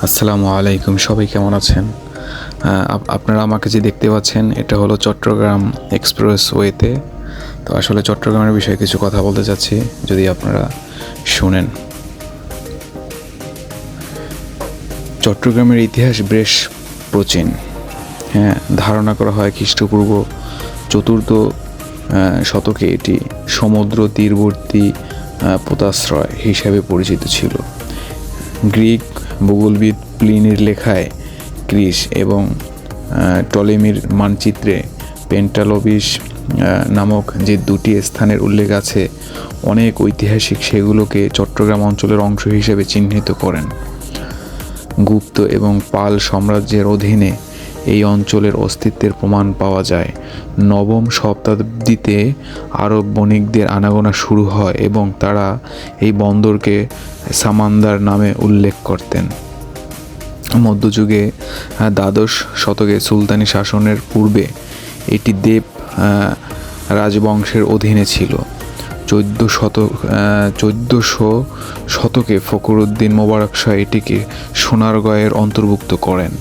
আসসালামু আলাইকুম, সবাই কেমন আছেন? আপনারা আমাকে যে দেখতে পাচ্ছেন এটা হলো চট্টগ্রাম এক্সপ্রেসওয়েতে। তো আসলে চট্টগ্রামের বিষয়ে কিছু কথা বলতে চাচ্ছি, যদি আপনারা শুনেন। চট্টগ্রামের ইতিহাস বেশ প্রাচীন। হ্যাঁ, ধারণা করা হয় খ্রিস্টপূর্ব চতুর্থ শতকে এটি সমুদ্র তীরবর্তী পোতাশ্রয় হিসাবে পরিচিত ছিল। গ্রিক ভূগোলবিদ প্লিনির লেখায় ক্রিস এবং টলেমির মানচিত্রে পেন্টালোবিস নামক যে দুটি স্থানের উল্লেখ আছে, অনেক ঐতিহাসিক সেগুলোকে চট্টগ্রাম অঞ্চলের অংশ হিসেবে চিহ্নিত করেন। গুপ্ত এবং পাল সাম্রাজ্যের অধীনে এই অঞ্চলের অস্তিত্বের প্রমাণ পাওয়া যায়। নবম শতাব্দীতে আরব বণিকদের আনাগোনা শুরু হয় এবং তারা এই বন্দরকে সামান্দার নামে উল্লেখ করতেন। মধ্যযুগে দ্বাদশ শতকে সুলতানি শাসনের পূর্বে এটি দেব রাজবংশের অধীনে ছিল। 1400 শতকে ফখরুদ্দিন মোবারক শাহ এটিকে সোনারগাঁয়ের অন্তর্ভুক্ত করেন।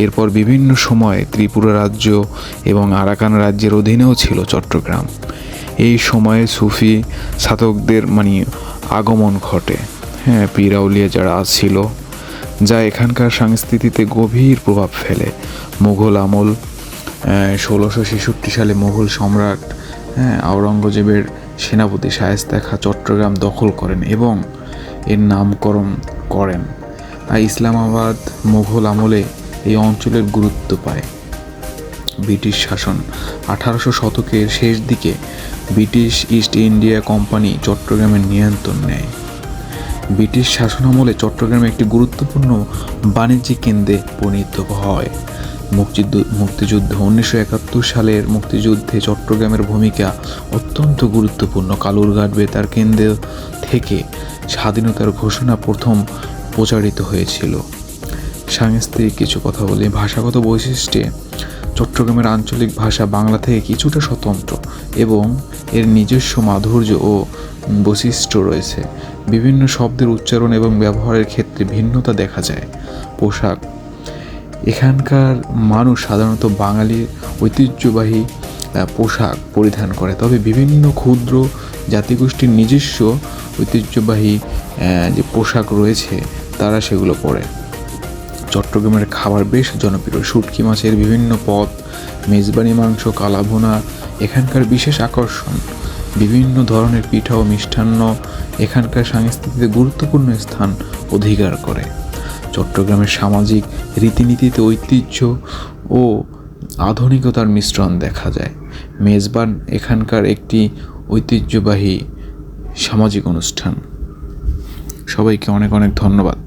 এরপর বিভিন্ন সময়ে ত্রিপুরা রাজ্য এবং আরাকান রাজ্যের অধীনেও ছিল চট্টগ্রাম। এই সময়ে সুফি সাধকদের আগমন ঘটে। হ্যাঁ, পীর আউলিয়া যারা ছিল, যা এখানকার সংস্কৃতিতে গভীর প্রভাব ফেলে। মুঘল আমল 1666 সালে মুঘল সম্রাট আওরঙ্গজেবের সেনাপতি শায়েস্তা খাঁ চট্টগ্রাম দখল করেন এবং এর নামকরণ করেন। ইসলামাবাদ মুঘল আমলে এই অঞ্চলের গুরুত্ব পায়। ব্রিটিশ শাসন 1800 শতকের শেষ দিকে ব্রিটিশ ইস্ট ইন্ডিয়া কোম্পানি চট্টগ্রামের নিয়ন্ত্রণ নেয়। ব্রিটিশ শাসনামলে চট্টগ্রামে একটি গুরুত্বপূর্ণ বাণিজ্যিক কেন্দ্রে পরিণত হয়। মুক্তিযুদ্ধ 1971 সালের মুক্তিযুদ্ধে চট্টগ্রামের ভূমিকা অত্যন্ত গুরুত্বপূর্ণ। কালুরঘাট বেতার কেন্দ্র থেকে স্বাধীনতার ঘোষণা প্রথম প্রচারিত হয়েছিল। সাংস্কৃতিক কিছু কথা বলি। ভাষাগত বৈশিষ্ট্যে চট্টগ্রামের আঞ্চলিক ভাষা বাংলা থেকে কিছুটা স্বতন্ত্র এবং এর নিজস্ব মাধুর্য ও বৈশিষ্ট্য রয়েছে। বিভিন্ন শব্দের উচ্চারণ এবং ব্যবহারের ক্ষেত্রে ভিন্নতা দেখা যায়। পোশাক, এখানকার মানুষ সাধারণত বাঙালির ঐতিহ্যবাহী পোশাক পরিধান করে, তবে বিভিন্ন ক্ষুদ্র জাতিগোষ্ঠীর নিজস্ব ঐতিহ্যবাহী যে পোশাক রয়েছে তারা সেগুলো পরে। চট্টগ্রামের খাবার বেশ জনপ্রিয়। শুটকি মাছের বিভিন্ন পদ, মেজবানি মাংস, কালাভুনা এখানকার বিশেষ আকর্ষণ। বিভিন্ন ধরনের পিঠা ও মিষ্টান্ন এখানকার সংস্কৃতিতে গুরুত্বপূর্ণ স্থান অধিকার করে। চট্টগ্রামের সামাজিক রীতিনীতিতে ঐতিহ্য ও আধুনিকতার মিশ্রণ দেখা যায়। মেজবান এখানকার একটি ঐতিহ্যবাহী সামাজিক অনুষ্ঠান। সবাইকে অনেক অনেক ধন্যবাদ।